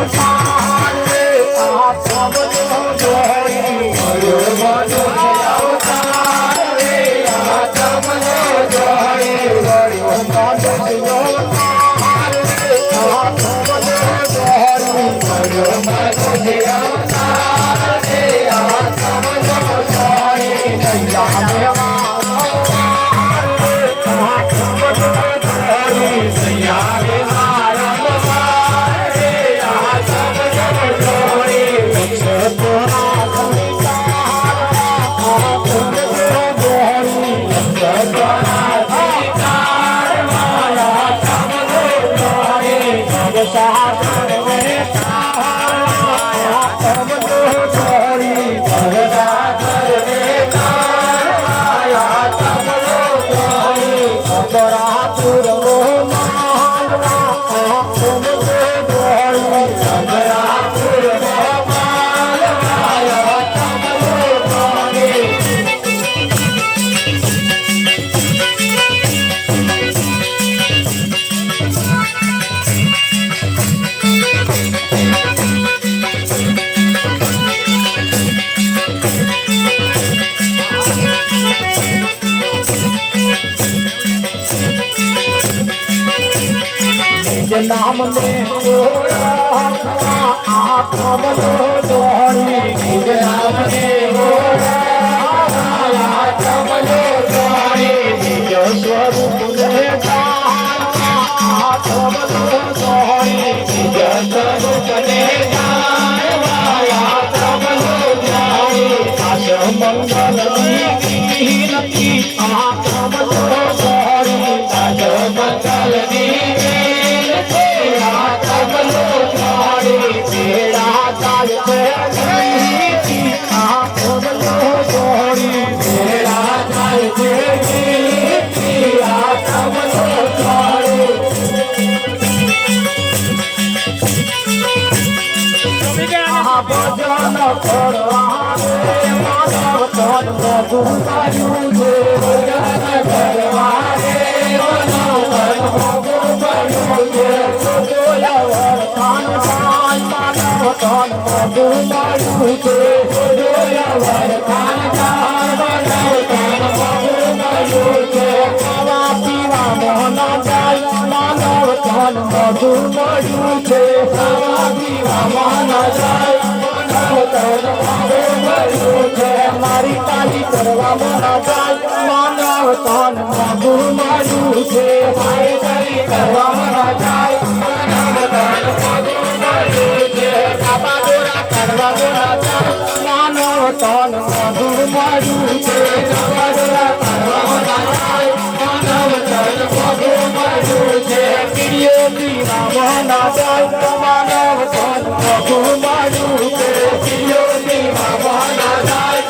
नाम में आत्म जोड़ी नाम में स्वरूप मंगल मारी ताली करवा मना जाय मानव तन मधु मधु छे मारी ताली करवा मना जाय मानव तन मधु मधु छे बाबा डोरा करवा मना जाय मानव तन मधु मधु छे बाबा डोरा करवा मना जाय मानव तन मधु मधु छे प्रिय दीना मना जाय मानव तन मधु मधु छे प्रिय दीना मना जाय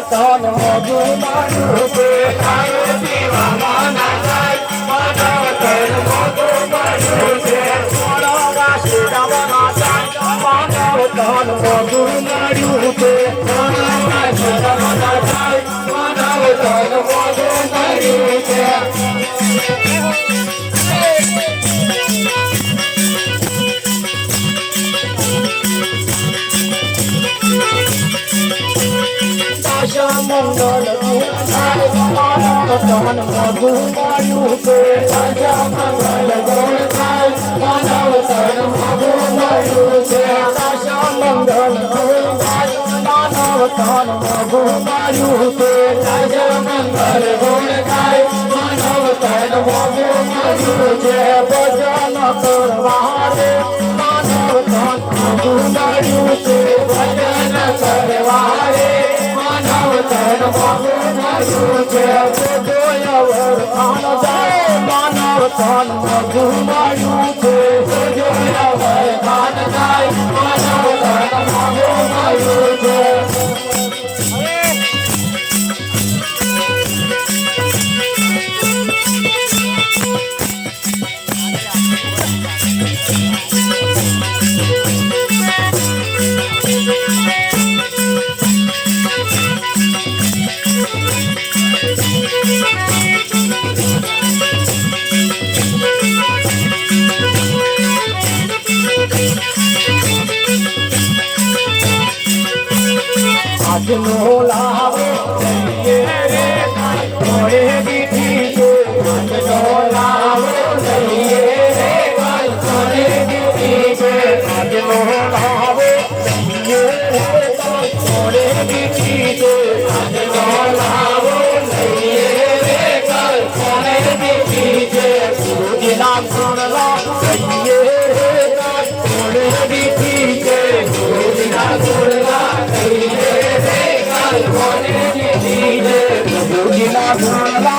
तन मधु मधु छे मंगल तन मधु मायु के राजा मंगल गौर खाय मानव तन मधु मायु के राजा मंगल गौर खाय मानव तन मधु मायु के राजा मंगल गौर खाय मानव तन मधु मायु के भजन करवारे मानव तन मधु मायु के भजन करवारे तन मधु मधु छे जोयावर खान जाए मानव तन मधु मधु छे जोयावर खान जाए मानव तन मधु मधु छे આજનો લાવો લઈએ રે કાલ કોણે દીધી છે આજનો લાવો લઈએ રે કાલ કોણે દીધી છે આજનો લાવો લઈએ રે કાલ કોણે દીધી છે આજનો લાવો લઈએ રે કાલ કોણે દીધી છે ગુરુજીના ગુણલા લઈએ રે કાલ કોણે દીધી છે ગુરુજીના ગુણલા લઈએ રે કાલ કોણે દીધી છે ગુરુજીના ગુણલા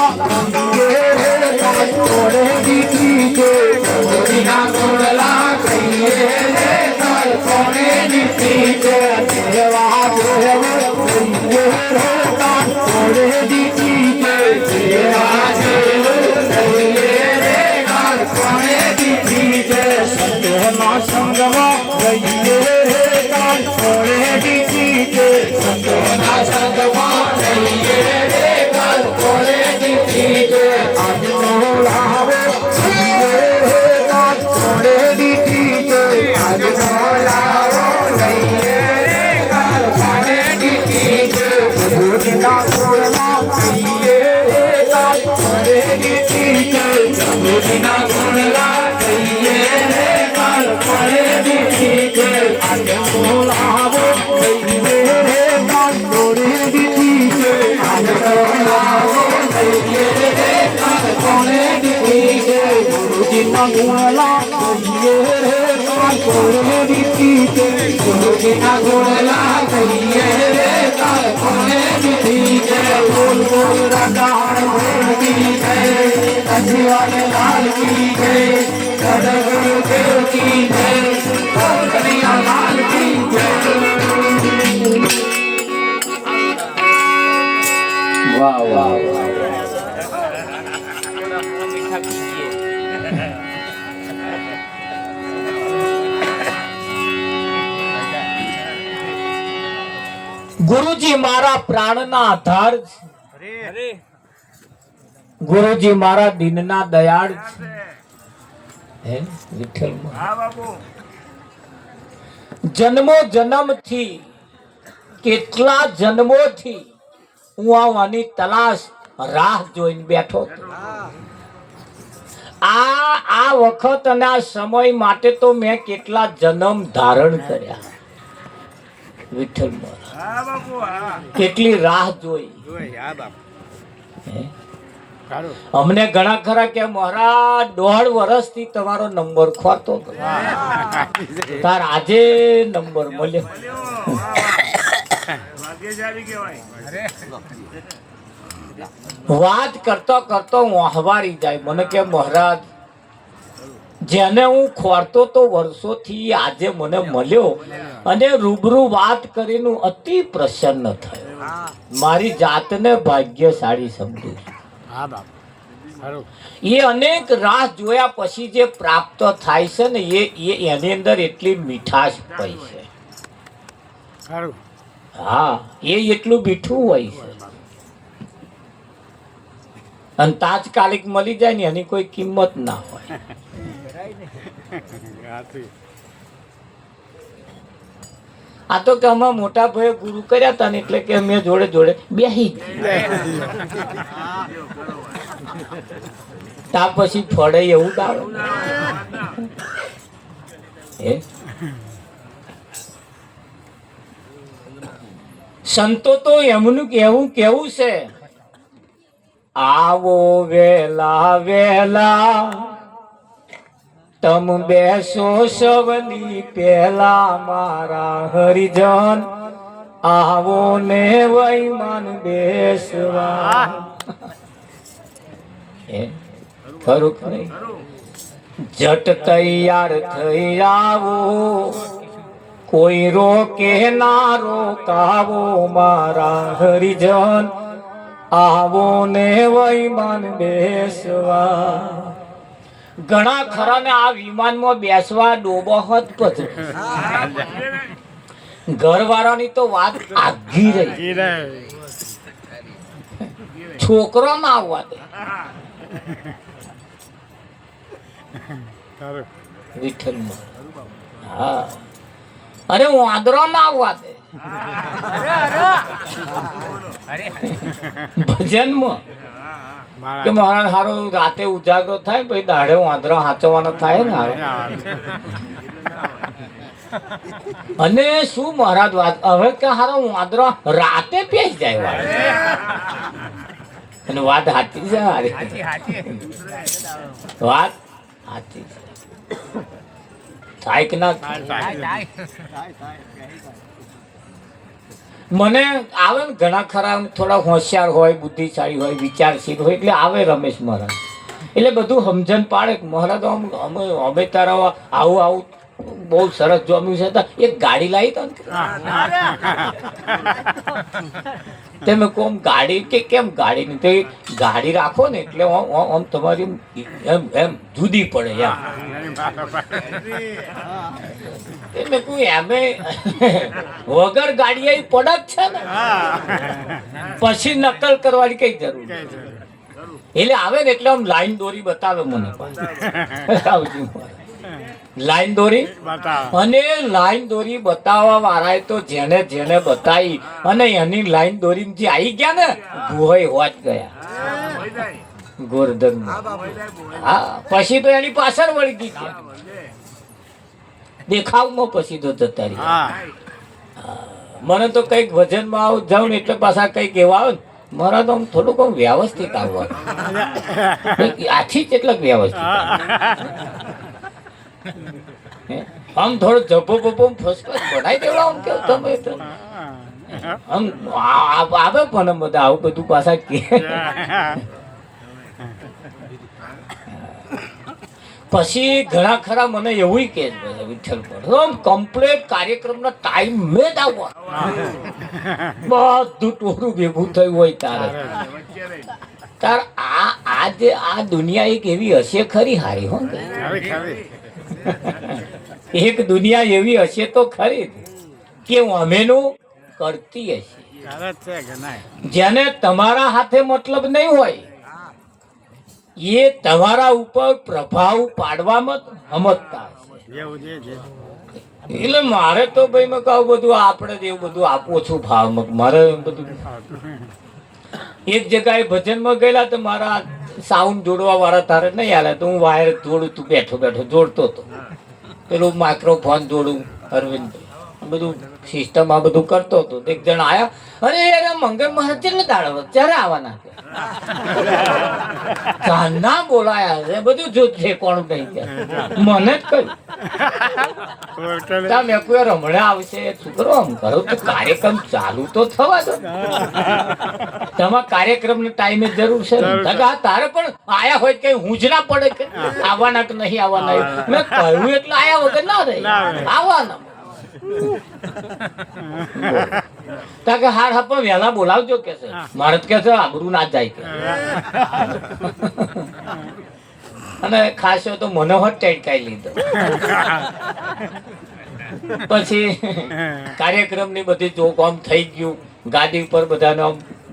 લઈએ રે કાલ કોણે દીધી છે ગુરુજીના ગુણલા લઈએ રે કાલ કોણે દીધી છે દેવા દેવ લઈએ રે કાલ કોણે દીધી છે દેવા દેવ લઈએ રે કાલ કોણે દીધી છે સત્યના સંગમાં લઈએ રે કાલ કોણે દીધી છે સત્યના સંગમાં લઈએ રે કાલ કોણે દીધી છે આજનો લાવો લઈએ રે કાલ કોણે દીધી છે આજનો લાવો લઈએ રે કાલ કોણે દીધી છે ગુરુજીના ગુણલા લઈએ રે કાલ કોણે દીધી છે ગુરુજીના ગુણલા લઈએ રે કાલ કોણે દીધી છે આજનો લાવો લઈએ રે કાલ કોણે દીધી છે આજનો લાવો લઈએ રે કાલ કોણે દીધી છે ગુરુજીના ગુણલા લઈએ રે કાલ કોણે દીધી છે ગુરુજીના ગુણલા લઈએ રે કાલ કોણે દીધી છે બોલ બોલ રાધા કી જય અજીવાને લાલ કી જય સદગુરુ દેવ કી જય બોલ કનૈયા લાલ કી જય વાહ વાહ ગુરુજી મારા પ્રાણના આધાર છે ગુરુજી મારા દિનના દયાળ છે હે વિઠ્ઠલ જન્મો જન્મથી કેટલા જન્મોથી હું આવવાની તલાશ રાહ જોઈને બેઠો હતો આ વખત અને આ સમય માટે તો મેં કેટલા જન્મ ધારણ કર્યા વિઠ્ઠલ કેટલી રાહ જોઈ અમને ઘણા ખરા કે મહારાજ 1.5 વર્ષથી તમારો નંબર ખોરતો હતો તાર આજે નંબર મળ્યો વાત કરતો કરતો હું હવારી જાય મને કે મહારાજ જેને હું ખોરતો તો વર્ષોથી આજે મને મળ્યો અને રૂબરૂ વાત કરીને અતિ પ્રસન્ન થયો મારી જાતને ભાગ્યશાળી સમજુ છું એ અનેક રાહ જોયા પછી જે પ્રાપ્ત થાય છે ને એની અંદર એટલી મીઠાશ હોય છે હા એ એટલું મીઠું હોય છે અને તાત્કાલિક મળી જાય ને એની કોઈ કિંમત ના હોય આ તો કે અમે મોટા ભાઈ ગુરુ કર્યા હતા ને એટલે કે અમે જોડે જોડે બેહી ત્યાર પછી ફળે એવું આવે સંતો તો એમનું કેવું છે આવો વેલા વેલા તમ બેસો સવની પેલા મારા હરિજન આવો ને વૈમાન બેસવા ખરું કે નહીં જટ તૈયાર થઈ આવો કોઈ રોકે ના રોકાવો મારા હરિજન આવો ને વૈમાન બેસવા ઘણા ખરા ને આ વિમાનમાં બેસવા ડોબો હોત પછી ઘરવાળાની તો વાત આઘી રહી છોકરો ના આવવા દે વિઠ્ઠલ હા અરે વાંદરો ના આવવા દે ભજનમાં કે મહારાજ હારો રાતે ઉજાગરો થાય પછી દાડે વાંદરા હાચવાનો થાય ને હારો. અને શું મહારાજ વાત હવે કે હારો વાંદરો રાતે પેશ જાય વાત. અને વાત સાચી છે હારી. વાત સાચી છે. થાય કે ના થાય? મને આવે ને ઘણા ખરા થોડા હોશિયાર હોય, બુદ્ધિશાળી હોય, વિચારશીલ હોય એટલે આવે રમેશ મહારાજ. એટલે બધું સમજણ પાડે કે મહારાજ અમે તારા આવું આવું બહુ સરસ જોમ્યું છે. તો એક ગાડી લાવી તો તમે કોમ ગાડી કે કેમ ગાડી ની તો ગાડી રાખો ને એટલે આમ તમારી એમ એમ જુદી પડે એમ. મેં કહું એમે વગર ગાડી આવી પડત છે ને પછી નકલ કરવાની કઈ જરૂર. એટલે આવે ને એટલે આમ લાઈન દોરી બતાવે મને લાઈન દોરી. અને લાઈન દોરી બતાવવા વાળાએ તો જેને જેને બતાવી અને એની લાઈન દોરી જે આવી ગયા ને ભૂહોય હોત ગયા ગોરધન. હા પછી તો એની પાછળ વળગી ગયા દેખાવમાં. પછી તો જતા રહ્યા. મને તો કઈક વજનમાં આવું જાઉં ને એટલે પાછા કઈક એવા આવે ને મારા તો આમ થોડુંક આમ વ્યવસ્થિત આવવાનું. આથી જ એટલે વ્યવસ્થિત આમ થોડો જબ્બો બબ્બો ફર્સ્ટ ક્લાસ બનાવી દેવા. આમ કેવું તમે આમ આવે પણ બધા આવું બધું પાછા કે પછી ઘણા ખરા મને એવું કે વિઠ્ઠલ પર કમ્પ્લીટ કાર્યક્રમના ટાઈમ મેં જ આવવા બધું ટોરું ભેગું થયું હોય તારે તાર આજે આ દુનિયા એક એવી હશે ખરી હારી હો. એક દુનિયા એવી હશે તો ખરી કે અમેનું કરતી હશે. જેને તમારા હાથે મતલબ નહીં હોય એ તમારા ઉપર પ્રભાવ પાડવામાં સમજતા હશે. એટલે મારે તો ભાઈ મેં કહું બધું આપણે એવું બધું આપો છું ભાવ મારે બધું. એક જગ્યાએ ભજનમાં ગયેલા તો મારા સાઉન્ડ જોડવા વાળા તારે નહીં હાલે તો હું વાયર જોડું તું બેઠો બેઠો જોડતો હતો. પેલું માઇક્રોફોન જોડું અરવિંદ બધું સિસ્ટમ આ બધું કરતો હતો. એક જણ આયા અરે અરે મંગળ મહારાજ કેટલે દાડો ક્યારે આવવાના ના બોલાયા છે બધું જો છે કોણ નહીં મને જ કહ્યું મેં કોઈ રમણે આવશે છોકરો આમ કરો તો કાર્યક્રમ ચાલુ તો થવા દો. તમારા કાર્યક્રમ ને ટાઈમે જરૂર છે તારે પણ આયા હોય કઈ હું જ ના પડે કે આવવાના કે નહીં આવવાના. મેં કહ્યું એટલે આયા વગર ના રહે આવવાના. હાર હા પણ વહેલા બોલાવજો કે છે મારે કે છે આબરૂ ના જાય કે. અને ખાસ તો મને હોત ટેટકાઈ લીધો. પછી કાર્યક્રમ ની બધી જોકામ થઈ ગયું. ગાદી ઉપર બધાને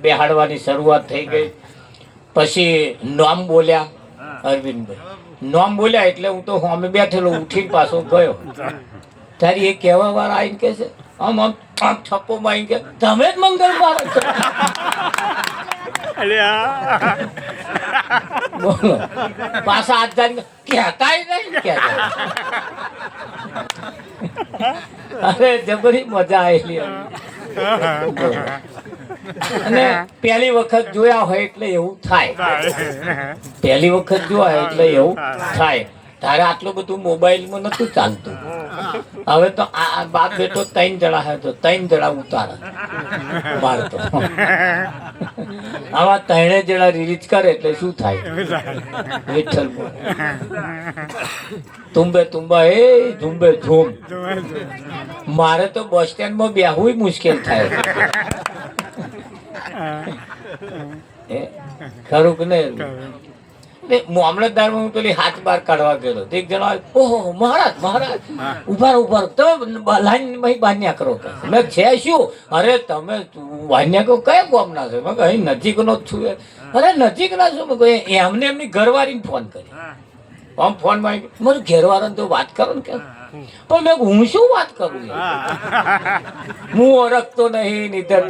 બેહાડવાની શરૂઆત થઈ ગઈ. પછી નોમ બોલ્યા અરવિંદભાઈ નોમ બોલ્યા એટલે હું તો અમે બેઠેલો ઉઠીને પાછો ગયો. તારી એ કહેવા વાળા આવીને કે છે આમ આમ આમ છપ્પો માં કે તમે જ મંગળ મહારાજ બોલો પાછા હાથ ધારી કહેતા નહીં કહેતા. અરે જબરી મજા આવેલી. અને પહેલી વખત જોયા હોય એટલે એવું થાય. પહેલી વખત જોયા એટલે એવું થાય. તારે આટલું બધું મોબાઈલમાં નતું ચાલતું. હવે તો આ બાપ બેટો 3 જણા હે તો 3 જણા ઉતારે બાર તો આવા 3 જણા રિલીઝ કરે એટલે શું થાય વિઠ્ઠલ તુંબે તુંબા એ ઝુંબે ઝૂમ. મારે તો બસ સ્ટેન્ડ માં બેહવું મુશ્કેલ થાય. ખરું કે નહીં? મામલતદારમાં હું પેલી હાથ બાર કાઢવા ગયેલો. એક જણો ઓહો મહારાજ મહારાજ ઉભા ઉભા તમે લાઈન બાન્યા કરો. મેં છે શું? અરે તમે બાન્યા કહો કયા ગામના છો? મેં અહીં નજીકનો જ છું. અરે નજીકના છો? મેં કહ્યું એમને એમની ઘરવાળીને ફોન કરી આમ ફોન માં મારું ઘેરવાળાને તો વાત કરો ને કે પણ મેં હું શું વાત કરું હું ઓળખતો નહીં નીધર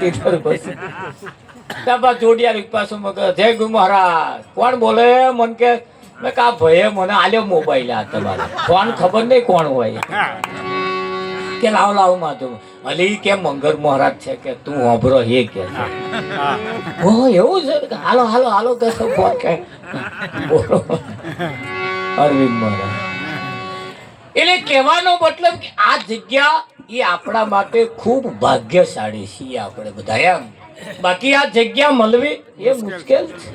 પછી જોડિયા પાછું મગ જય ગુરુ મહારાજ કોણ બોલે મન કે મેં કા ભાઈ મને આલ્યો મોબાઈલ આ તમારે ફોન ખબર નહીં કોણ હોય કે લાવ લાવ માધું અલી કે મંગર મહારાજ છે કે તું હોભરો હે કે ઓ એવું છે હાલો હાલો હાલો કે ફોન કે બોલો અરવિંદ મહારાજ એટલે કહેવાનો મતલબ કે આ જગ્યા એ આપણા માટે ખૂબ ભાગ્યશાળી છીએ આપણે બધા એમ બાકી આ જગ્યા મળવી એ મુશ્કેલ છે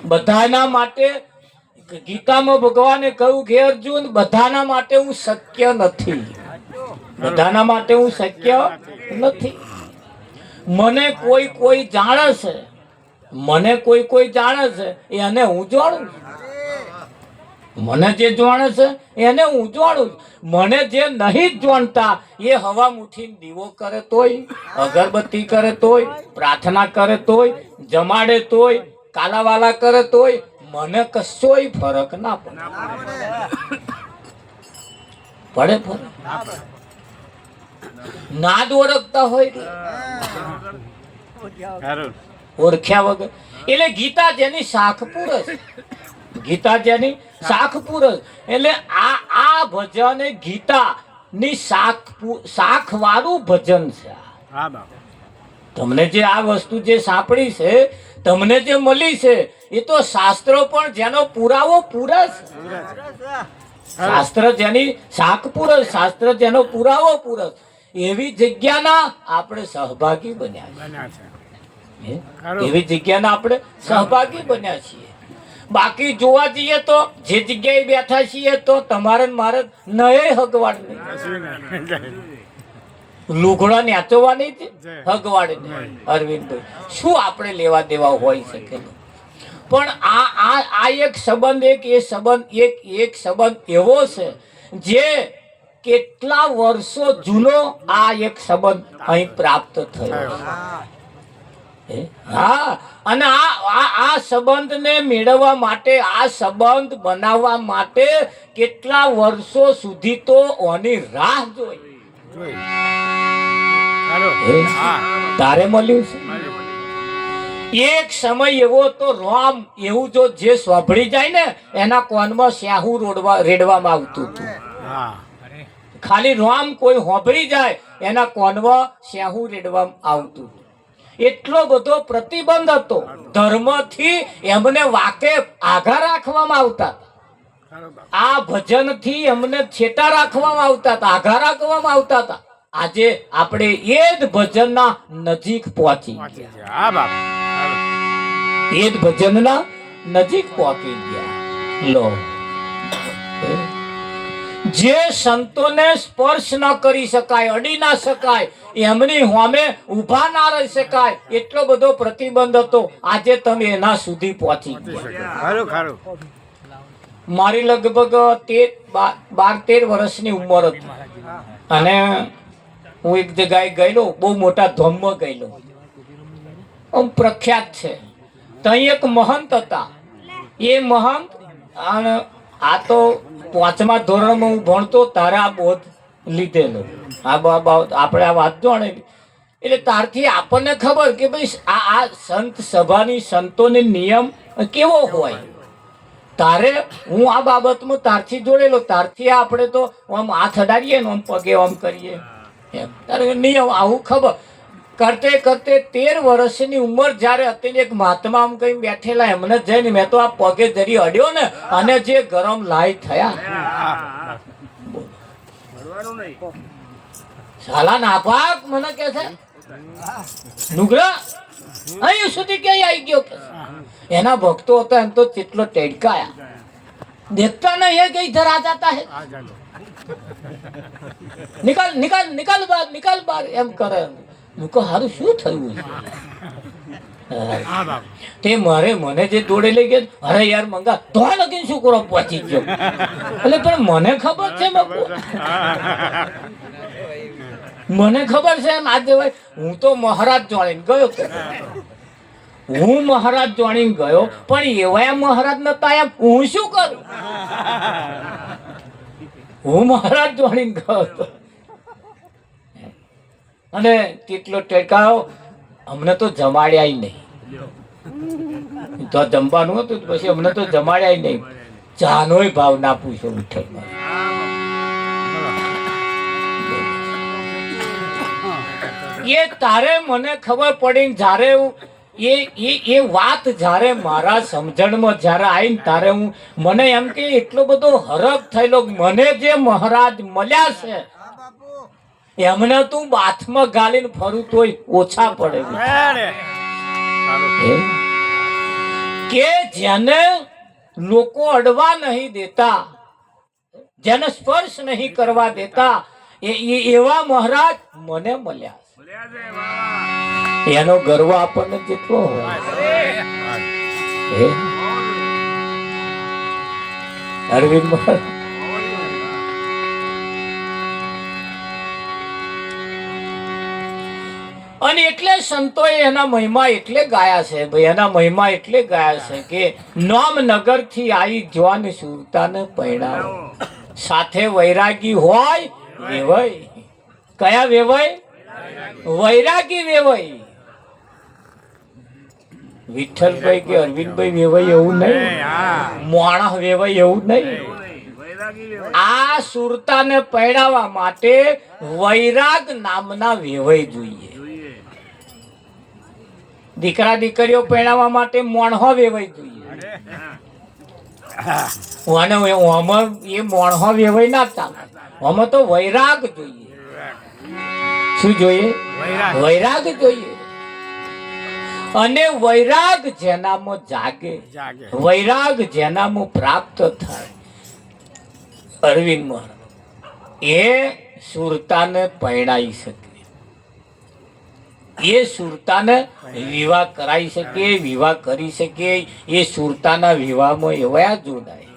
બધાના માટે ગીતામાં ભગવાને કહ્યું કે અર્જુન બધાના માટે હું શક્ય નથી બધાના માટે હું શક્ય નથી મને કોઈ કોઈ જાણે છે મને કોઈ કોઈ જાણે છે એને હું જાણું મને જે જાણે છે એને હું જાણું મને જે નહીં જાણતા એ હવા મુઠીને દીવો કરે તોય અગરબત્તી કરે તોય પ્રાર્થના કરે તોય જમાડે તોય કાલાવાલા કરે તોય મને કશોય ફરક ના પડે ફરક નાદ ઓળખતા હોય ઓળખ્યા વગર એટલે ગીતા જેની શાખ પૂરસ ગીતા જેની શાખ પૂરસ એટલે આ ભજન એ ગીતા ની શાખ વાળું ભજન છે તમને જે આ વસ્તુ જે સાંપડી છે તમને જે મળી છે એ તો શાસ્ત્રો પણ જેનો પુરાવો પૂરસ શાસ્ત્ર જેની શાખ પૂરસ શાસ્ત્ર જેનો પુરાવો પૂરસ એવી જગ્યાના આપણે સહભાગી બન્યા છીએ એવી જગ્યાના આપણે સહભાગી બન્યા છીએ બાકી જોવા જઈએ તો જે જગ્યાએ બેઠા છીએ તો તમારે મારે નયે હગવાડ નહીં લુગડા નેચવાની હગવાડ નહીં અરવિંદભાઈ શું આપણે લેવા દેવા હોય શકે પણ આ એક સંબંધ એક સંબંધ એવો છે જે કેટલા વર્ષો જૂનો આ એક સંબંધ અહીં પ્રાપ્ત થયો હા અને આ સંબંધને મેળવવા માટે આ સંબંધ બનાવવા માટે કેટલા વર્ષો સુધી તો ઓની રાહ જોઈ તારે મળ્યું છે એક સમય એવો તો રામ એવું જો જે સ્વાભળી જાય ને એના કોનમાં સ્યાહુ રેડવામાં આવતું હતું ખાલી રામ કોઈ હોભળી જાય એના કોનમાં સ્યાહુ રેડવામાં આવતું એટલો બધો પ્રતિબંધ હતો ધર્મથી એમને વાકેફ આઘા રાખવામાં આવતા આ ભજનથી એમને છેટા રાખવામાં આવતા હતા આઘા રાખવામાં આવતા હતા આજે આપણે એ જ ભજનના નજીક પહોંચી ગયા એ જ ભજનના નજીક પહોંચી ગયા લો જે સંતોને સ્પર્શ ન કરી શકાય અડી ના શકાય એમની સામે ઊભા ના રહી શકાય એટલો બધો પ્રતિબંધ હતો આજે તમે એના સુધી પહોંચી ગયા મારી લગભગ 12-13 વર્ષની ઉંમર હતી અને હું એક જગ્યાએ ગયેલો બહુ મોટા ધોમમાં ગયેલો આમ પ્રખ્યાત છે ત્યાં એક મહંત હતા એ મહંત આ તો 5મા ધોરણમાં હું ભણતો તારે આ બોધ લીધેલો આપણે આ વાત જાણે એટલે તારથી આપણને ખબર કે ભાઈ આ સંત સભાની સંતોને નિયમ કેવો હોય તારે હું આ બાબતમાં તારથી જોડેલો તારથી આપણે તો આમ હાથ અડાડીએ ને આમ પગે આમ કરીએ એમ તારે નિયમ આવું ખબર કરતે કરતે 13 વર્ષની ઉંમર જ્યારે હતી એક મહાત્મા આમ કઈ બેઠેલા એમને જઈને મેં તો આ પગે જરી અડ્યો ને અને જે ગરમ લાઈ થયા સાલા નાપાક મને કે છે નુગરા અહીં સુધી ક્યાંય આવી ગયો કે એના ભક્તો હતા એમ તો કેટલો ટેડકાયા દેખતા નહીં है कहीं इधर आ जाता है निकाल निकाल निकाल बार એમ કરે મુકો હારું શું થયું તે મને જે દોડે લઈ ગયા અરે યાર મંગા તો લગીને શું કરો પહોંચી ગયો એટલે પણ મને ખબર છે મને ખબર છે એમ આજે ભાઈ હું તો મહારાજ જોડે ગયો હું મહારાજ જોડીને ગયો, પણ એવા મહારાજ નતા આયા, હું શું કરું? હું મહારાજ જોડીને ગયો હતો અને કેટલો ટેકાયો, અમને તો જમાડ્યા નહીં. તો જમવાનું હતું પછી અમને તો જમાડ્યા નહીં. ચાનોય ભાવ ના પૂછો વિઠ્ઠલમાં. એ તારે મને ખબર પડી જ્યારે એ વાત જ્યારે મારા સમજણમાં જ્યારે આવીને તારે મને એમ કે એટલો બધો હરખ થયેલો, મને જે મહારાજ મળ્યા છે એમને તું બાથમાં ગાલીને ફરું તોય ઓછા પડે. કે જેને લોકો અડવા નહીં દેતા, જેને સ્પર્શ નહીં કરવા દેતા, એવા મહારાજ મને મળ્યા. એનો ગર્વ આપણને કેટલો હોય. અરવિંદ મહારાજ અને એટલે સંતોએ એના મહિમા એટલે ગાયા છે ભાઈ, એના મહિમા એટલે ગાયા છે કે નામ નગર થી આવી જવાન સુરતાને પૈણાવો, સાથે વૈરાગી હોય વેવાય. કયા વેવાય? વૈરાગી વેવાય. વિઠ્ઠલભાઈ કે અરવિંદભાઈ વેવાય એવું નહીં, મોણા વેવાય એવું નહીં. આ સુરતાને પૈણાવવા માટે વૈરાગ નામના વેવાય જોઈએ. દીકરા દીકરીઓ પૈણાવવા માટે મોણહો વેવાય જોઈએ. એ મોણહો વેવાય ના ચાલે, આમાં તો વૈરાગ જોઈએ. શું જોઈએ? વૈરાગ જોઈએ. અને વૈરાગ જેનામાં જાગે, વૈરાગ જેનામાં પ્રાપ્ત થાય, અરવિંદ મહારાજ એ સુરતાને પૈણાઈ શકે, એ સુરતાને વિવાહ કરાવી શકે, વિવાહ કરી શકે. એ સુરતાના વિવાહમાં એવા જોડાય.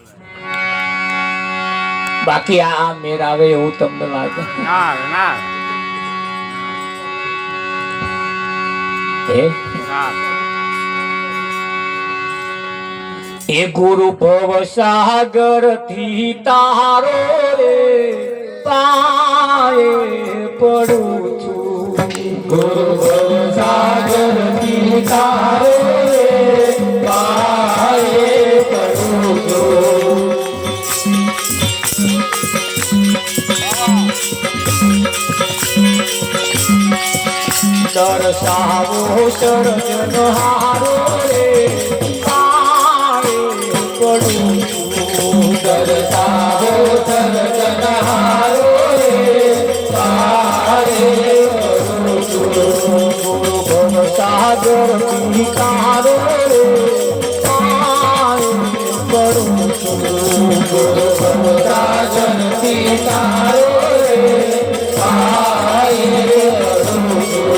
બાકી આ મેર આવે એવું તમને લાગે? એ ગુરુ ભવ સાગર થી તારો રે પાયે પડું છું. ગુરુ ભવ સાગર થી તારો રે પાયે પડું છું. દર્શાવો સર્જન હારો રે પાયે પડું છું. દર્શાવો સર્જન હારો રે પાયે પડું છું. ગુરુ ભવ સાગર પિતારો રે પાયે પડું છું. ગુરુ ભવ સાગર પિતારો રે પાયે પડું છું.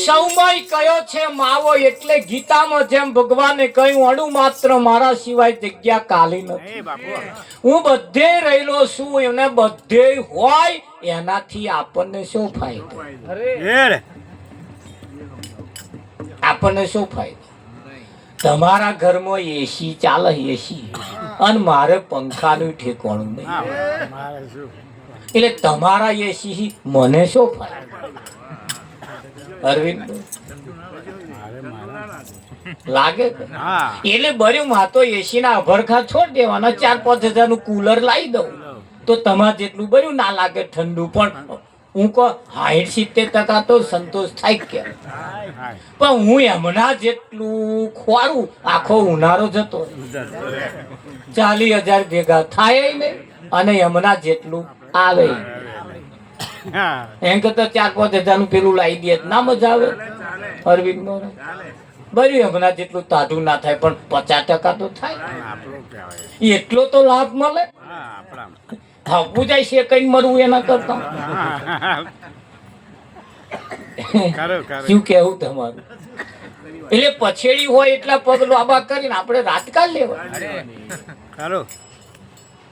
સૌમય કયો કયો છે માવો એટલે ગીતામાં જેમ ભગવાને કહ્યું અણુ માત્ર મારા સિવાય જગ્યા ખાલી નથી. હું બધે રહેલો છું એને બધે હોય એનાથી આપણને શું ફાયદો? આપણને શું ફાયદો? તમારા ઘરમાં એસી ચાલે એસી અને મારે પંખાનું ઠેકાણું નહીં એટલે તમારા એસી મને શું ફાયદો? અરવિંદ લાગે એટલે બર્યું માં તો એસી ના અભરખા છોડ દેવાના 4-5 હજાર નું કુલર લાવી દઉં તો તમારે જેટલું બર્યું ના લાગે ઠંડુ પણ હું કહો 60-70% તો સંતોષ થાય કે પણ હું એમના જેટલું ખોરું આખો ઉનાળો જતો 40,000 ભેગા થાય ને અને એમના જેટલું આવે એમ કરતા 4-5 હજાર નું પેલું લાવી દે ના મજા આવે અરવિંદ નો બર્યું એમના જેટલું તાઢું ના થાય પણ 50% તો થાય એટલો તો લાભ મળે. હા પૂજાય છે કઈ મરવું એના કરતા શું કેવું તમારું? એટલે પછેડી હોય એટલા પગ લાંબા કરીને આપણે રાજકાલ લેવા.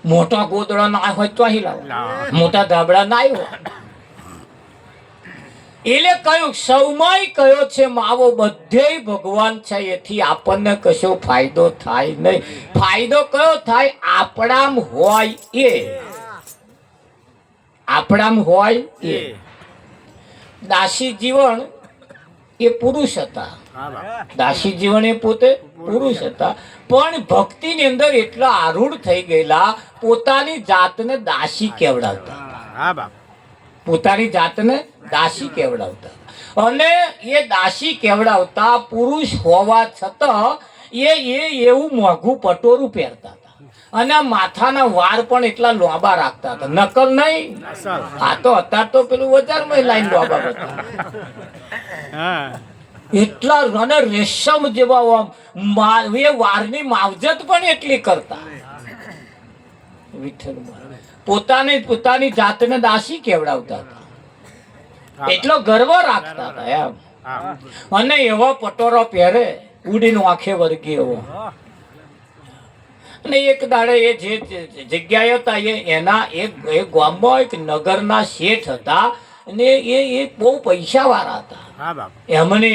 મોટા ગોદડા ના હોય તો અહીં લાવો, મોટા ધાબળા ના હોય એટલે કયું સૌમય કયો છે માવો બધે ભગવાન છે એથી આપણને કશો ફાયદો થાય નહીં. ફાયદો કયો થાય? આપણામ હોય એ, આપણામ હોય એ. દાસી જીવન એ પુરુષ હતા, દાસી જીવન એ પોતે પુરુષ હતા પણ ભક્તિની અંદર એટલા આરૂઢ થઈ ગયેલા પોતાની જાતને દાસી કેવડાવતા, પોતાની જાતને દાસી કેવડાવતા અને એ દાસી કેવડાવતા પુરુષ હોવા છતાં એ એવું મોંઘું પટોરું પહેરતા હતા અને માથાના વાળ પણ એટલા લોબા રાખતા હતા. નકલ નહીં, આ તો અત્યારે તો પેલું બજારમાં લાઈન લોબા હતા એટલા અને રેશમ જેવા એ વારની માવજત પણ એટલી કરતા. વિઠ્ઠલ પોતાની જાતને દાસી કેવડાવતા હતા, એટલો ગર્વ રાખતા હતા એમ. અને એવો પટોરો પહેરે ઉડીનો આંખે વર્ગી એવો. અને એક દાડે એ જે જગ્યાએ હતા એના એક ગામમાં એક નગરના શેઠ હતા અને એ બહુ પૈસા વાળા હતા. એમને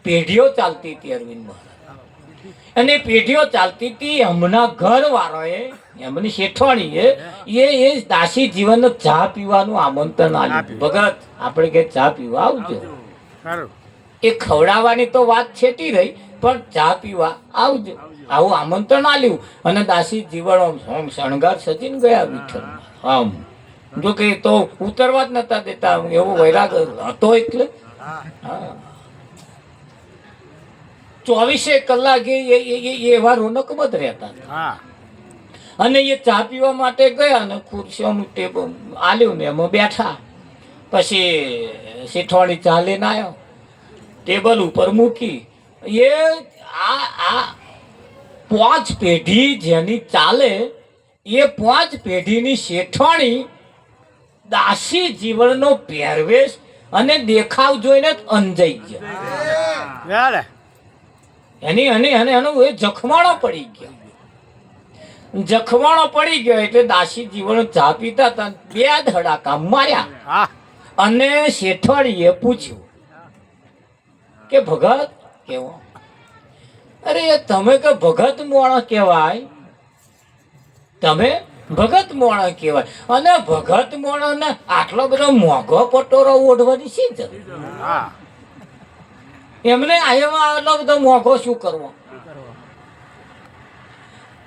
પેઢીઓ ચાલતી હતી અરવિંદ મહારાજ અને પેઢીઓ ચાલતી હતી. એમના ઘર વાળોએ એમની શેઠવાણીએ એ દાસી જીવન ચા પીવાનું આમંત્રણ આપ્યું. ભગત આપણે કે ચા પીવા આવજો. એ ખવડાવવાની તો વાત છેટી રહી પણ ચા પીવા આવજો આવું આમંત્રણ આલ્યું. અને દાસી જીવન આમ શણગાર સજીને ગયા વિઠ્ઠલ આમ. જો કે તો ઉતરવા જ નતા દેતા એવો વૈરાગ હતો એટલે 24 કલાક એવા રોનકમત રહેતા. અને એ ચા પીવા માટે ગયા ને ખુરશીઓ ટેબલ આલ્યું ને એમાં બેઠા. પછી શેઠવાણી ચા લઈને આવ્યો, ટેબલ ઉપર મૂકી. એ આ 5 પેઢી જેની ચાલે એ 5 પેઢીની શેઠવાણી દાસી જીવનનો પહેરવેશ અને દેખાવ જોઈને અંજાઈ ગયા. એનો એ જખમાણો પડી ગયો. જખમાણો પડી ગયો એટલે દાસી જીવન ચા પીતા હતા 2 ધડાકા માર્યા. અને શેઠવાણીએ પૂછ્યું કે ભગત કેવો? અરે તમે કે ભગત મોણા કહેવાય, તમે ભગત મોણા કહેવાય અને ભગત મોણા ને આટલો બધો મોંઘો પટોરો ઓઢવાની શી જરૂર? એમને આમાં આટલો બધો મોંઘો શું કરવો?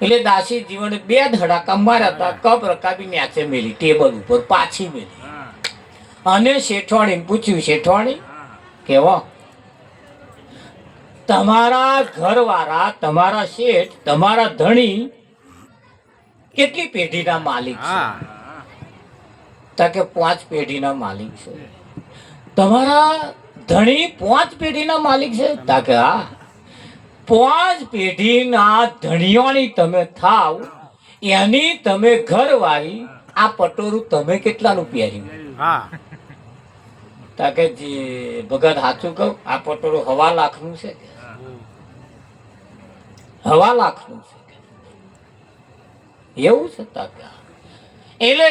એટલે દાસી જીવન 2 ધડાકા માર્યા હતા. કપ રકાબી ન્યાચે મેલી ટેબલ ઉપર પાછી મેલી. અને શેઠવાણીને પૂછ્યું, શેઠવાણી કેવો? તમારા ઘરવાળા, તમારા શેઠ, તમારા ધણી કેટલી પેઢીના માલિક છે? કે 5 પેઢીના માલિક છે. તમારા ધણી 5 પેઢીના માલિક છે? કે હા. 5 પેઢીના ધણીઓની તમે થાવ એની તમે ઘરવાળી આ પટોરું તમે કેટલાનું પહેર્યું? તાકે ભગત સાચું કહું, આ પટોળું 1.5 લાખનું છે, 1.5 લાખનું છે એવું છે. તાકે એટલે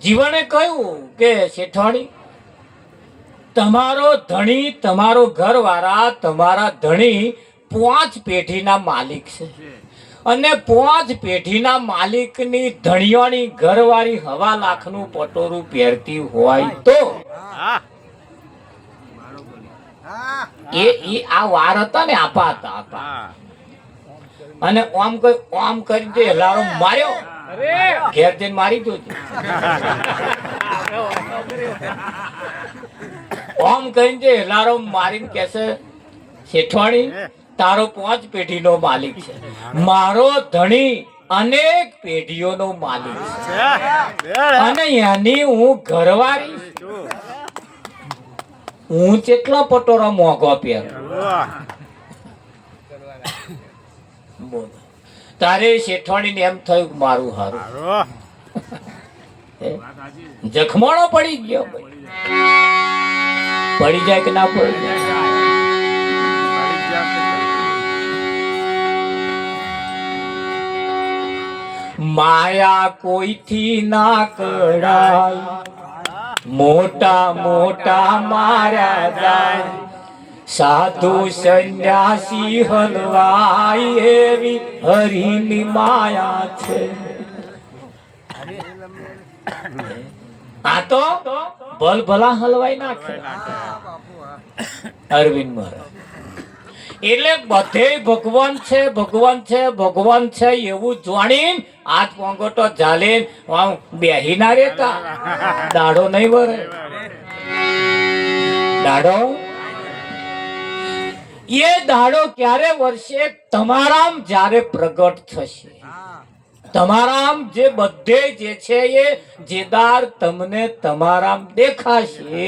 જીવને કહ્યું કે શેઠવાણી, તમારો ધણી, તમારો ઘરવાળા, તમારા ધણી 5 પેઢીના માલિક છે અને 5 પેઢીના માલિકની ધણીઓની ઘરવાળી 1.5 લાખનું પટોરું પહેરતી હોય તો એ આ વાર હતા ને, આપા હતા, આપા. અને ઓમ કરી દે હેલારો માર્યો, ઘેર જઈને મારી જોજો. ઓમ કરીને જે હેલારો મારીને કહેશે, શેઠવાણી તારો 5 પેઢીનો માલિક છે, મારો ધણી અનેક પેઢીઓનો માલિક છે અને એની હું ઘરવાળી, હું કેટલો પટોરો મોંઘો પહેરું. તારે શેઠવાણીને એમ થયું મારું હારું, જખમાણો પડી ગયો. પડી જાય કે ના પડી જાય? માયા કોઈથી ના કડાય, મોટા મોટા માર્યા જાય, સાધુ સંન્યાસી હલવાય એવી હરિની માયા છે. આ તો ભલભલા હલવાઈ નાખે અરવિંદ મહારાજ. એટલે બધે ભગવાન છે, ભગવાન છે, ભગવાન છે એવું જાણીને હાથ પોંગોટો ઝાલીને બેહી ના રહેતા. દાડો નહીં વરે, દાડો એ દાડો ક્યારે વર્ષે? તમારામ જ્યારે પ્રગટ થશે, તમારામ જે બધે જે છે એ જેદાર તમને તમારામ દેખાશે,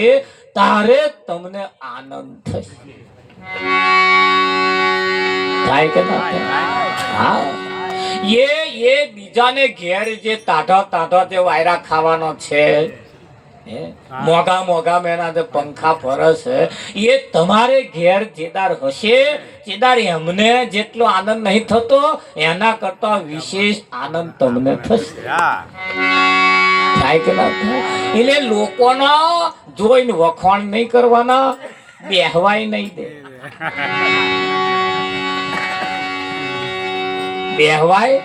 તારે તમને આનંદ થશે. થાય કે ના થાય? હા, એ બીજાને ઘેર જે તાઢા જે વાયરા ખાવાનો છે, મોગા મોગા મેના જે પંખા ફરસ છે, એ તમારે ઘેર જેદાર હશે, જેદાર એમને જેટલો આનંદ નહીં થતો એના કરતા વિશેષ આનંદ તમને થશે. થાય કે ના થાય? એટલે લોકોના જોઈને વખાણ નહીં કરવાના, બેહવાય નહીં દે. બેહવાય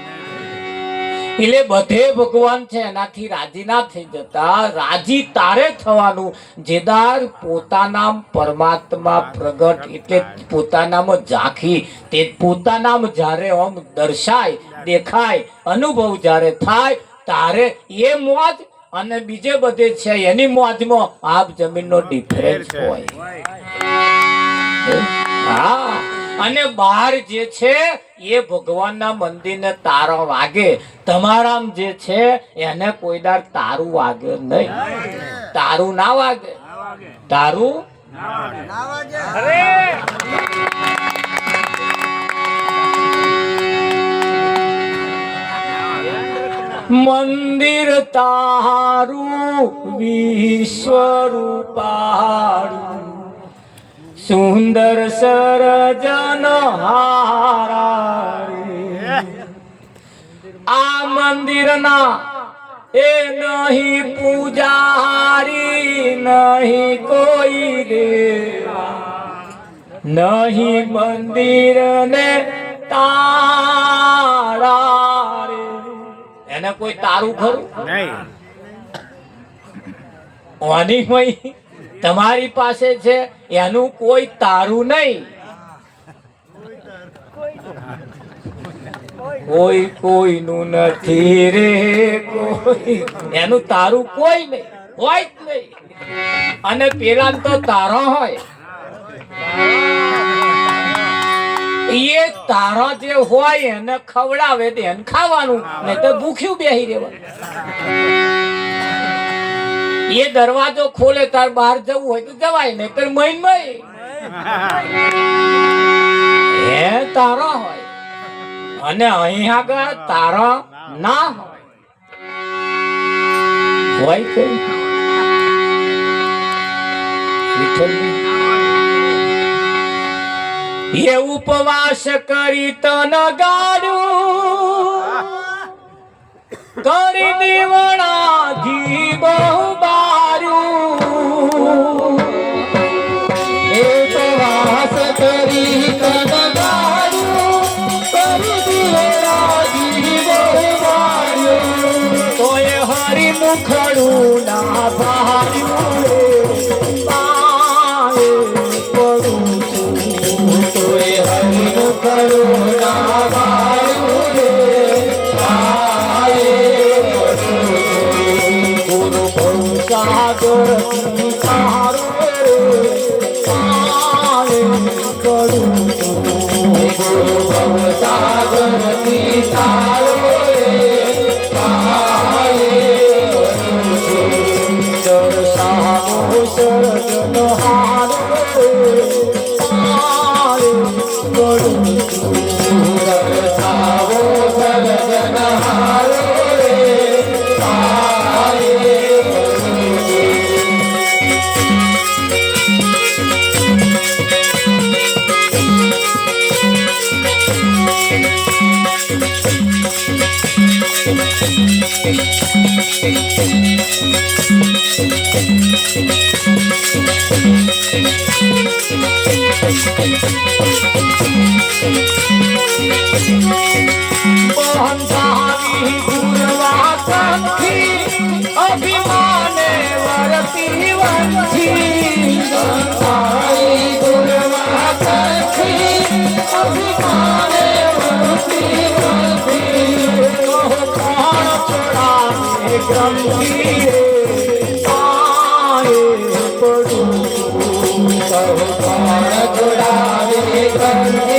એટલે બધે ભગવાન છે એનાથી રાજી ના થઈ જતા. રાજી તારે થવાનું જેદાર પોતાના પરમાત્મા પ્રગટ, એટલે પોતાનામાં ઝાંખી, તે પોતાનામ જ્યારે આમ દર્શાય, દેખાય, અનુભવ જ્યારે થાય, તારે એ મોજ અને બીજે બધે છે એની મોજમાં આપ જમીનનો ડિફરન્સ હોય. હા, અને બહાર જે છે એ ભગવાનના મંદિરને તારો વાગે, તમારામ જે છે એને કોઈ દાર તારું વાગે નહીં. તારું ના વાગે, તારું ના વાગે. મંદિર તારું વિશ્વરૂપાળું, સુંદર સરજન હારા. આ મંદિરના એ નહીં પૂજારી, નહીં કોઈ દેવા, નહીં મંદિર ને તારા રે. એને કોઈ તારું ખરું નહીં. ઓની હોય તમારી પાસે છે એનું કોઈ તારું નહીં. કોઈ કોઈનું નથી રે, કોઈ એનું તારું કોઈ નહીં, હોય જ નહીં. અને પેલા તો તારો હોય, એ તારો જે હોય એને ખવડાવે દે, એને ખાવાનું, નહીં તો ભૂખ્યું બેહી રહેવાનું. એ દરવાજો ખોલે તાર બહાર જવું હોય તો જવાય, નહીં તો મહિન મય એ તારો હોય. અને અહીં આગળ તારો ના હોય. એ ઉપવાસ કરી તન ગાડ્યું કરી દીવડા ઘી બહુ બાર્યું ઉપવાસ કરી તન ગાડ્યું કરી દીવડા ઘી બહુ બાર્યું તોય હરી મુખડું ના ભાર્યું કરુણા ગુરુ સાગર ગુરુ સાગર અભિમાને વરતી વંશી અભિમાને વરતી વંશી કોણ છોડાવે ગ્રંથિ પડું કોણ છોડાવે ગ્રંથિ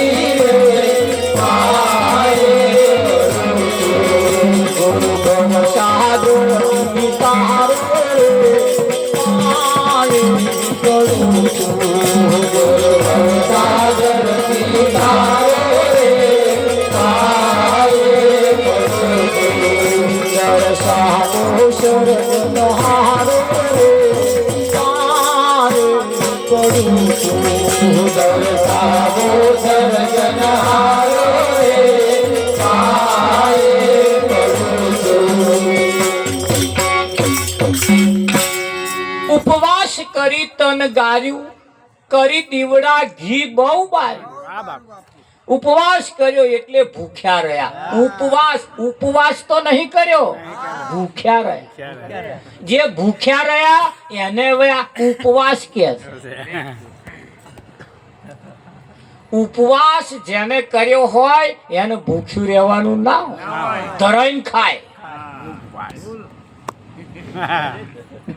ઉપવાસ કરી તન ગાર્યું કરી દીવડા ઘી બહુ બાર્યું ઉપવાસ કર્યો એટલે ભૂખ્યા રહ્યા ઉપવાસ તો નહીં કર્યો ભૂખ્યા રહ્યા જે ભૂખ્યા રહ્યા એને ઉપવાસ કહે છે ઉપવાસ જેને કર્યો હોય એને ભૂખ્યું રહેવાનું ના હોય ધરાઈને ખાય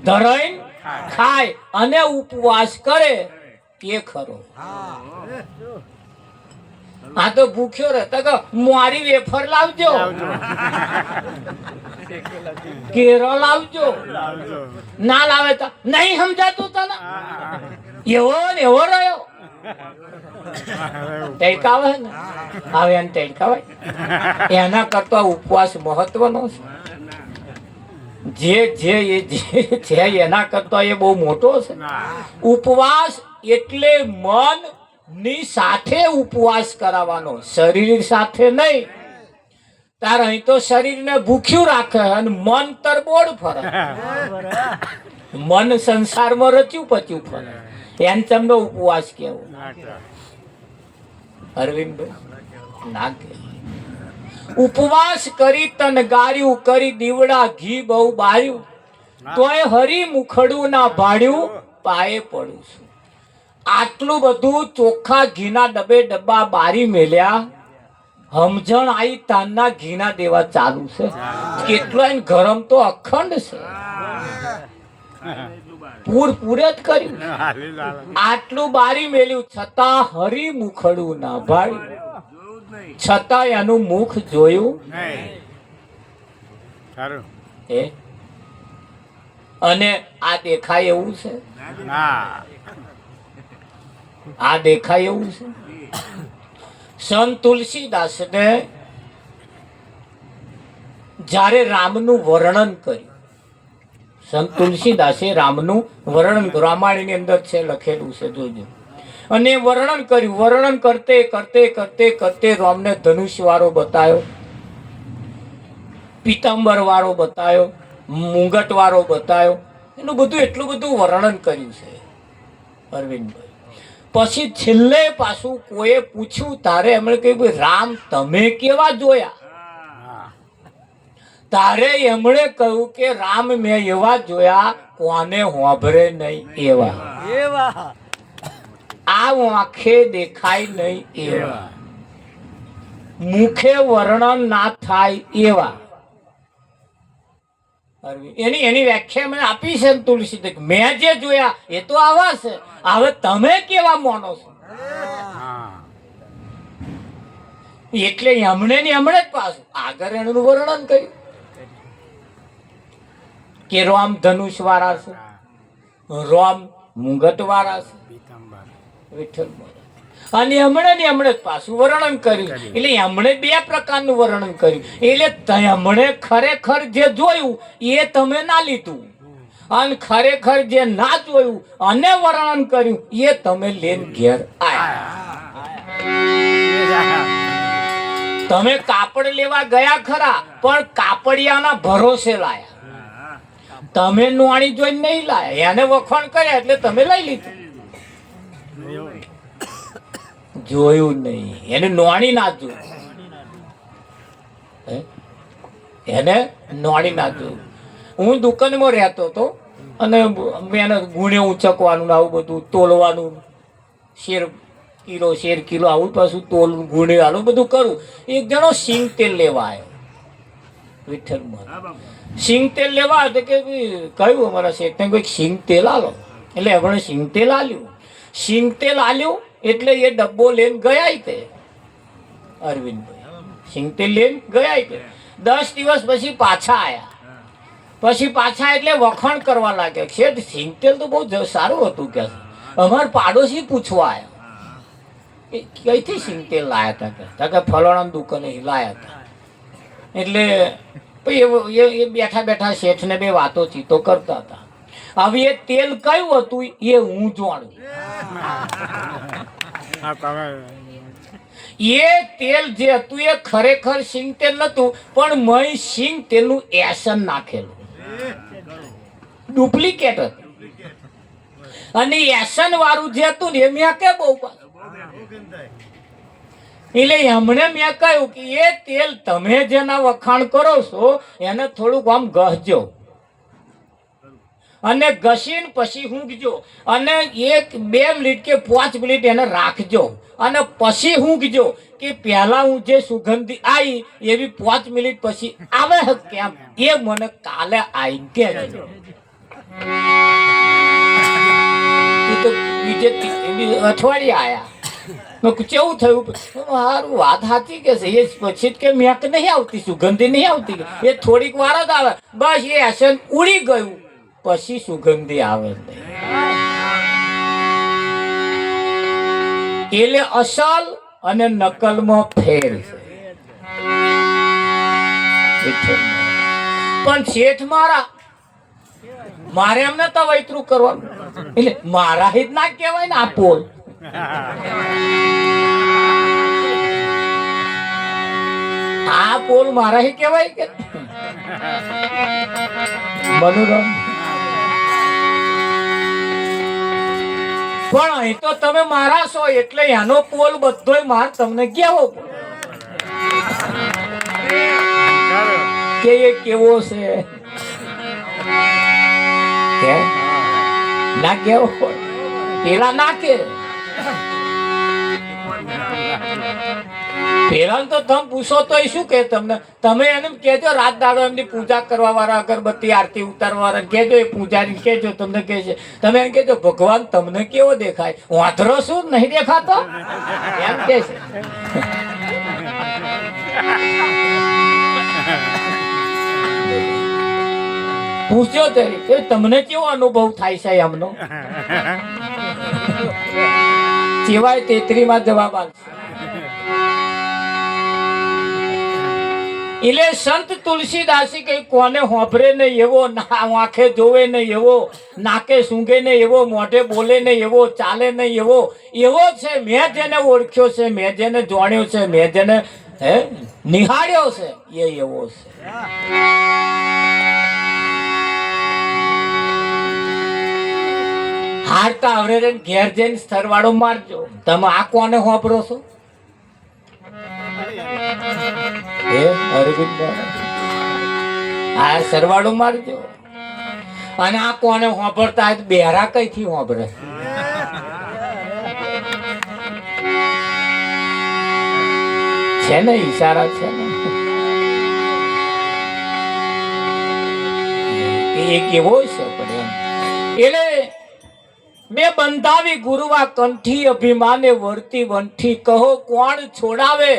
ધરાઈને ખાય અને ઉપવાસ કરે એ ખરો આ તો ભૂખ્યો રહેતા કે મારી વેફર લાવજો કેરો લાવજો ના લાવે તો નહીં સમજાતું તને એવો ને એવો રહ્યો ટેકાવે ને આવે એને ટેકાવે એના કરતા ઉપવાસ મહત્વનો છે જે એના કરતા એ બહુ મોટો છે ઉપવાસ એટલે મન ની સાથે ઉપવાસ કરાવવાનો શરીર સાથે નહીં તાર અહીં તો શરીરને ભૂખ્યું રાખે અને મન તરબોળ ફરે મન સંસારમાં રચ્યું પચ્યું ફરે એને તમને ઉપવાસ કેવો અરવિંદ ના કે ઉપવાસ કરી તન ગાર્યું કરી દીવડા ઘી બહુ બાર્યું તોય હરી મુખડું ના ભાડ્યું પાયે પડું છું આટલું બધું ચોખ્ખા ઘીના ડબ્બા બારી મેલ્યા સમજણ આવી તાનના ઘીના દેવા ચાલુ છે કેટલો ગરમ તો અખંડ છે પૂરે જ કર્યું આટલું બારી મેલ્યું છતાં હરી મુખડું ના ભાડ્યું છતાં એનું મુખ જોયું અને આ દેખાય એવું છે આ દેખાય એવું છે સંત તુલસીદાસ ને જ્યારે રામનું વર્ણન કર્યું સંત તુલસીદાસે રામનું વર્ણન રામાયણની અંદર છે, લખેલું છે, જોજો. અને વર્ણન કર્યું. વર્ણન કરતે કરતે કરતે કરતે રામને ધનુષ વાળો બતાવ્યો, પીતાંબર વાળો બતાવ્યો, મુંગટ વાળો બતાવ્યો. એનું બધું એટલું બધું વર્ણન કર્યું છે અરવિંદભાઈ. પછી છેલ્લે પાછું કોઈએ પૂછ્યું, તારે એમણે કહ્યું, રામ તમે કેવા જોયા? તારે એમણે કહ્યું કે રામ મેં એવા જોયા કોને હોભરે નહીં એવા, આ આંખે દેખાય નહીં એવા, મુખે વર્ણન ના થાય એવા. એની એની વ્યાખ્યા મને આપી છે તુલસી. મેં જે જોયા એ તો આવા છે, હવે તમે કેવા માનો છો? એટલે એમણે ને એમણે જ પાછું આગળ એનું વર્ણન કર્યું કે રામ ધનુષ વાળા છે, રામ મુંગટ વાળા છે, વિઠ્ઠલ. અને એમણે ને એમણે જ પાછું વર્ણન કર્યું. એટલે એમણે બે પ્રકારનું વર્ણન કર્યું. એટલે એમણે ખરેખર જે જોયું એ તમે ના લીધું, અને ખરેખર જે ના જોયું અને વર્ણન કર્યું એ તમે લઈને ઘેર આયા. તમે કાપડ લેવા ગયા ખરા, પણ કાપડિયાના ભરોસે લાયા. તમે નોણી જોઈને નહીં લાયા, એને વખાણ કર્યા એટલે તમે લઈ લીધું. જોયું નહીં, એને નોણી ના જોયું, એને નોણી ના જોયું. હું દુકાનમાં રહેતો હતો અને મેં ગુણે ઉચકવાનું આવું બધું તોલવાનું, શેર કિલો આવું પાછું તોલ ગુણે આવું બધું કરું. એક જણો સિંગ તેલ લેવા આવ્યો વિઠ્ઠલમાં. સિંગ તેલ લેવા આવ્યો કે કહ્યું અમારા શેઠને કોઈ સિંગ તેલ આલો. એટલે એમણે સિંગ તેલ આલ્યું. સિંગ તેલ આલ્યું એટલે એ ડબ્બો લઈને ગયા તે અરવિંદભાઈ, સિંગ તેલ લઈને ગયા તે. 10 દિવસ પછી પાછા આવ્યા. પછી પાછા એટલે વખાણ કરવા લાગ્યા, શેઠ સિંગ તેલ તો બહુ સારું હતું કે અમારા પાડોશી પૂછવા આવ્યા કઈથી સિંગ તેલ લાયા હતા કે ફલાણા દુકાને લાયા હતા. એટલે એ બેઠા બેઠા શેઠને બે વાતો ચીતો કરતા હતા. હવે એ તેલ કયું હતું એ હું જાણું. એ તેલ જે હતું એ ખરેખર સિંગ તેલ નતું, પણ મય સિંગ તેલનું એસન નાખેલું ડુપ્લિકેટ હતું. અને એસન વાળું જે હતું ને એ મેં કે બહુ, એટલે એમણે મેં કહ્યું કે એ તેલ તમે જેના વખાણ કરો છો એને થોડુંક આમ ગહજો અને ઘસીને પછી ઊંઘજો, અને 1-2 મિનિટ કે 5 મિનિટ એને રાખજો, અને પછી ઊંઘજો કે પહેલા હું જે સુગંધી આવી એવી 5 મિનિટ પછી આવે કેમ એ મને કાલે આવીને કહેજો. તો બીજે અઠવાડિયે આયા. કેવું થયું? સારું, વાત સાચી કે છે. એ પછી કે મેક નહીં આવતી, સુગંધી નહીં આવતી, એ થોડીક વાર જ આવે, બસ એ એસન ઉડી ગયું પછી સુગંધી આવે નહીં. એટલે અસલ અને નકલમાં ફેર છે. પણ શેઠ મારે એમને તો વૈતરું કરવાનું, એટલે મારા હિત ના કહેવાય ને આ પોલ. આ પોલ મારા હી કહેવાય કે મનુરામ? પણ અહીં તો તમે મારા છો એટલે એનો પોલ બધોય માર તમને કેવો કે એ કેવો છે ના કેવો પેલા ના કે પેલા તો તમે પૂછો તો શું કે તમને, તમે એને કહેજો રાત દાડો એમની પૂજા કરવા વાળા, અગરબત્તી આરતી ઉતારવા વાળા કહેજો, એ પૂજારી કહેજો, તમને કહે છે. તમે એમ કહેજો ભગવાન તમને કેવો દેખાય? વાંધરો શું નહીં દેખાતો એમ કે છે. પૂછજો તરી તમને કેવો અનુભવ થાય છે એમનો? સિવાય 33 માં જવાબ આપશે. એટલે સંત તુલસીદાસી કઈ કોને હોભરે નહીં એવો, આંખે જોવે નહીં એવો, નાકે સૂંઘે નહીં એવો, મોઢે બોલે નહીં એવો, ચાલે નહીં એવો, એવો છે. મેં જેને ઓળખ્યો છે, મેં જેને જાણ્યો છે, મેં જેને નિહાળ્યો છે, એ એવો છે. હારતા આવરે ઘેર જઈને સરવાળો મારજો. તમે આ કોને હોભરો છો? આ સરવાળો મારજો. અને આ કોને હોભરતા બેરા કઈથી હોભરે? છે ને ઈશારા છે ને. એક એવો છે પણ એટલે મેં બંધાવી ગુરુવા કંઠી અભિમાને વર્તી વંઠી કહો કોણ છોડાવે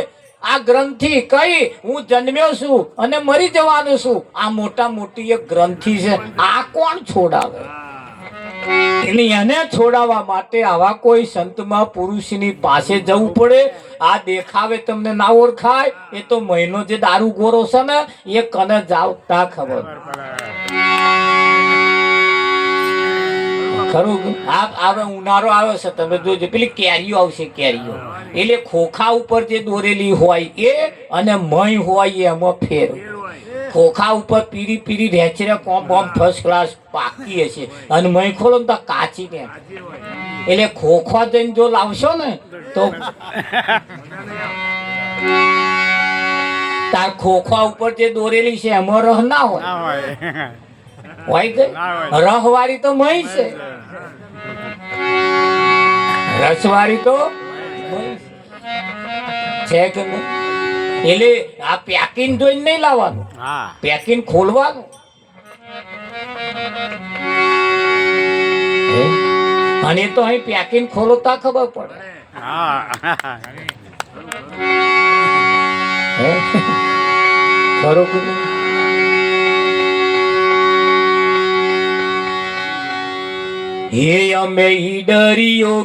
આ ગ્રંથિ કઈ હું જન્મ્યો છું અને મરી જવાનો છું. આ મોટા મોટી એક ગ્રંથિ છે, આ કોણ છોડાવે? એટલે એને છોડાવવા માટે આવા કોઈ સંતમાં પુરુષની પાસે જવું પડે. આ દેખાવે તમને ના ઓળખાય, એ તો મહિનો જે દારૂ ગોરો છે ને એ કને જાવ તા ખબર. ખરું હવે ઉનાળો આવ્યો છે, તમે જોજો પેલી કેરીઓ આવશે, કેરીઓ એટલે ખોખા ઉપર જે દોરેલી હોય એ અને મય હોય એમાં ફેર. ખોખા ઉપર પીરી પીરી રેચરે કોમ બોમ ફર્સ્ટ ક્લાસ પાકી હશે અને મય ખોલો ને તો કાચી ને. એટલે ખોખા જઈને જો લાવશો ને તો તાર ખોખા ઉપર જે દોરેલી છે એમાં રહ ના હોય. હોય ગઈ રહવાળી તો મહી છે, રસવાળી તો છે કે નહીં? એટલે આ પેકિંગ જોઈને નહીં લાવવાનું, પેકિંગ ખોલવાનું. અને તો અહીં પેકિંગ ખોલો તા ખબર પડે. ખરું હે અમે ઈડરિયો